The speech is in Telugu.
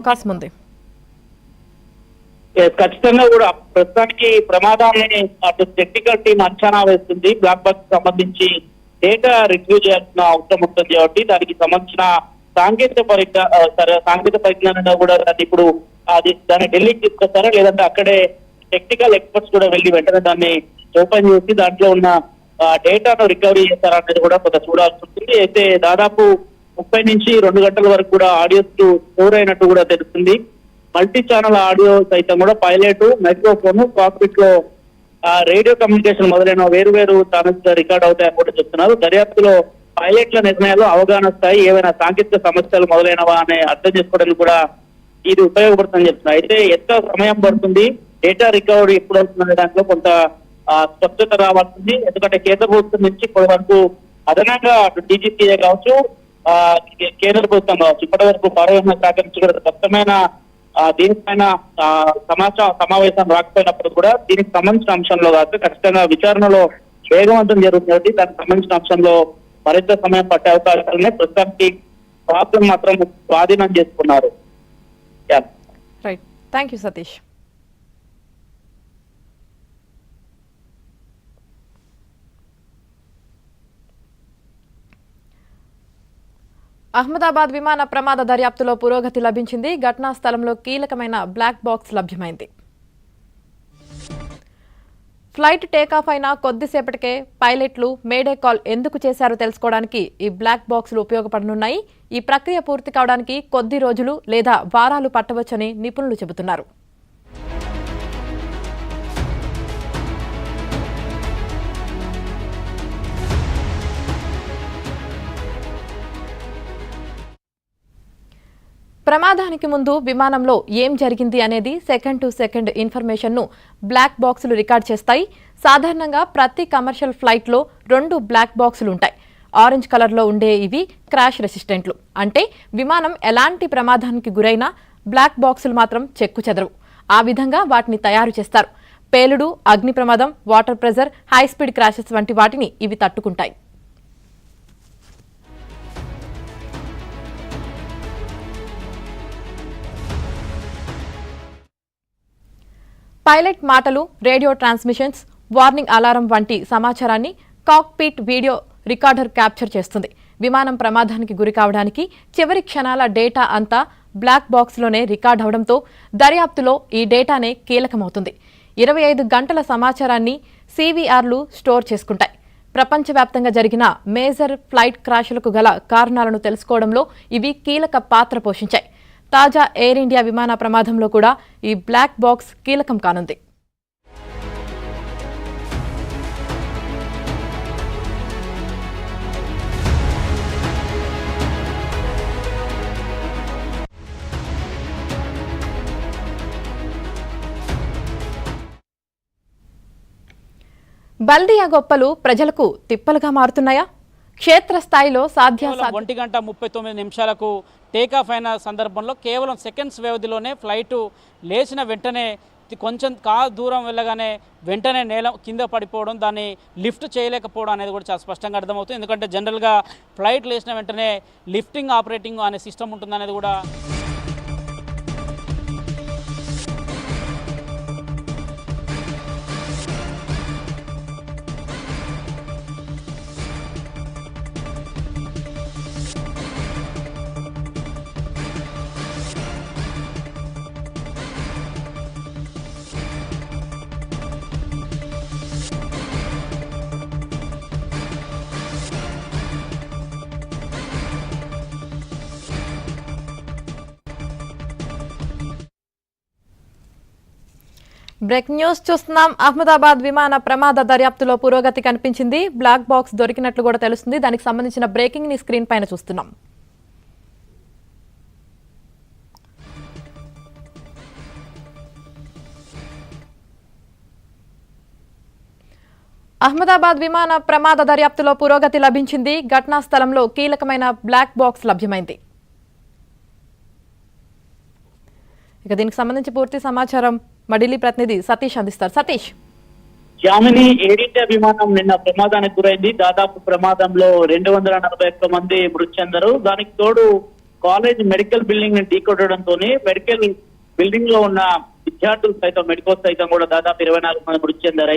అవకాశం ఉంది. ఖచ్చితంగా కూడా ప్రస్తుతానికి ప్రమాదాన్ని అటు టెక్నికల్ టీం అంచనా వేస్తుంది. బ్లాక్ బాక్స్ సంబంధించి డేటా రివ్యూ చేయాల్సిన అవసరం ఉంటుంది కాబట్టి దానికి సంబంధించిన సాంకేతిక పరిజ్ఞానంగా కూడా దాన్ని ఇప్పుడు దాన్ని ఢిల్లీకి తీసుకొస్తారా లేదంటే అక్కడే టెక్నికల్ ఎక్స్పర్ట్స్ కూడా వెళ్ళి వెంటనే దాన్ని ఓపెన్ చేసి దాంట్లో ఉన్న డేటాను రికవరీ చేస్తారా అనేది కూడా కొంత చూడాల్సి ఉంటుంది. అయితే దాదాపు 30 నుంచి 2 గంటల వరకు కూడా ఆడియోస్ స్టోర్ అయినట్టు కూడా తెలుస్తుంది. మల్టీ ఛానల్ ఆడియో సైతం కూడా పైలట్, మైక్రోఫోన్, కాక్పిట్ లో రేడియో కమ్యూనికేషన్ మొదలైన వేరు ఛానల్స్ రికార్డ్ అవుతాయని కూడా చెప్తున్నారు. దర్యాప్తులో పైలట్ల నిర్ణయాలు, అవగాహన స్థాయి, ఏవైనా సాంకేతిక సమస్యలు మొదలైనవా అనే అర్థం చేసుకోవడానికి కూడా ఇది ఉపయోగపడుతుందని చెప్తున్నారు. అయితే ఎంత సమయం పడుతుంది, డేటా రికవరీ ఎప్పుడు అవుతుందనే దాంట్లో కొంత స్పష్టత రావాల్సింది. ఎందుకంటే కేంద్ర ప్రభుత్వం నుంచి ఇప్పటి వరకు అదనంగా అటు డీజీపీఏ కావచ్చు, కేంద్ర ప్రభుత్వం కావచ్చు, ఇప్పటి వరకు పర్యావరణ శాఖ నుంచి కూడా స్పష్టమైన దీనిపైన సమావేశం రాకపోయినప్పుడు కూడా దీనికి సంబంధించిన అంశంలో కాదు ఖచ్చితంగా విచారణలో వేగవంతం జరుగుతుంది. దానికి సంబంధించిన అంశంలో మరింత సమయం పట్టే అవకాశాలనే ప్రస్తుతానికి ప్రాబ్లం మాత్రం స్వాధీనం చేసుకున్నారు. Right, thank you Satish. Ahmedabad విమాన ప్రమాద దర్యాప్తులో పురోగతి లభించింది. ఘటనా స్థలంలో కీలకమైన బ్లాక్ బాక్స్ లభ్యమైంది. ఫ్లైట్ టేకాఫ్ అయిన కొద్దిసేపటికే పైలట్లు మేడే కాల్ ఎందుకు చేశారో తెలుసుకోవడానికి ఈ బ్లాక్ బాక్సులు ఉపయోగపడనున్నాయి. ఈ ప్రక్రియ పూర్తి కావడానికి కొద్ది రోజులు లేదా వారాలు పట్టవచ్చని నిపుణులు చెబుతున్నారు. ప్రమాదానికి ముందు విమానంలో ఏం జరిగింది అనేది సెకండ్ టు సెకండ్ ఇన్ఫర్మేషన్ను బ్లాక్ బాక్సులు రికార్డ్ చేస్తాయి. సాధారణంగా ప్రతి కమర్షియల్ ఫ్లైట్లో 2 బ్లాక్ బాక్సులు ఉంటాయి. ఆరెంజ్ కలర్లో ఉండే ఇవి క్రాష్ రెసిస్టెంట్లు, అంటే విమానం ఎలాంటి ప్రమాదానికి గురైనా బ్లాక్ బాక్సులు మాత్రం చెక్కు చెదరవు. ఆ విధంగా వాటిని తయారు చేస్తారు. పేలుడు, అగ్ని ప్రమాదం, water pressure, high speed crashes వంటి వాటిని ఇవి తట్టుకుంటాయి. పైలట్ మాటలు, రేడియో ట్రాన్స్మిషన్స్, వార్నింగ్ అలారం వంటి సమాచారాన్ని కాక్పిట్ వీడియో రికార్డర్ క్యాప్చర్ చేస్తుంది. విమానం ప్రమాదానికి గురి కావడానికి చివరి క్షణాల డేటా అంతా బ్లాక్ బాక్స్లోనే రికార్డ్ అవడంతో దర్యాప్తులో ఈ డేటానే కీలకమవుతుంది. 25 గంటల సమాచారాన్ని CVRలు స్టోర్ చేసుకుంటాయి. ప్రపంచవ్యాప్తంగా జరిగిన మేజర్ ఫ్లైట్ క్రాష్లకు గల కారణాలను తెలుసుకోవడంలో ఇవి కీలక పాత్ర పోషించాయి. తాజా ఎయిర్ ఇండియా విమాన ప్రమాదంలో కూడా ఈ బ్లాక్ బాక్స్ కీలకం కానుంది. బల్దియా గొప్పలు ప్రజలకు తిప్పలుగా మారుతున్నాయా? క్షేత్రస్థాయిలో 1:39 టేకాఫ్ అయిన సందర్భంలో కేవలం సెకండ్స్ వ్యవధిలోనే ఫ్లైటు లేచిన వెంటనే కొంచెం దూరం వెళ్ళగానే వెంటనే నేల కింద పడిపోవడం, దాన్ని లిఫ్ట్ చేయలేకపోవడం అనేది కూడా చాలా స్పష్టంగా అర్థమవుతుంది. ఎందుకంటే జనరల్గా ఫ్లైట్ లేచిన వెంటనే లిఫ్టింగ్ ఆపరేటింగ్ అనే సిస్టమ్ ఉంటుందనేది కూడా బ్రేక్ న్యూస్ చూస్తున్నాం. అహ్మదాబాద్ విమాన ప్రమాద దర్యాప్తులో పురోగతి కనిపించింది. బ్లాక్ బాక్స్ దొరికినట్లు కూడా తెలుస్తుంది. దానికి సంబంధించిన బ్రేకింగ్ ని స్క్రీన్ పైన చూస్తున్నాం. అహ్మదాబాద్ విమాన ప్రమాద దర్యాప్తులో పురోగతి లభించింది. ఘటనా స్థలంలో కీలకమైన బ్లాక్ బాక్స్ లభ్యమైంది. ఇక దీనికి సంబంధించి పూర్తి సమాచారం మా ఢిల్లీ ప్రతినిధి సతీష్ అందిస్తారు. సతీష్. యామిని ఎయిర్ ఇండియా విమానం నిన్న ప్రమాదానికి గురైంది. దాదాపు ప్రమాదంలో 241 మంది మృతి చెందారు. దానికి తోడు కాలేజ్ మెడికల్ బిల్డింగ్ ని ఢీకొట్టడంతో మెడికల్ బిల్డింగ్ లో ఉన్న విద్యార్థులు సైతం మెడికోస్ సైతం కూడా దాదాపు 24 మంది మృతి చెందారు.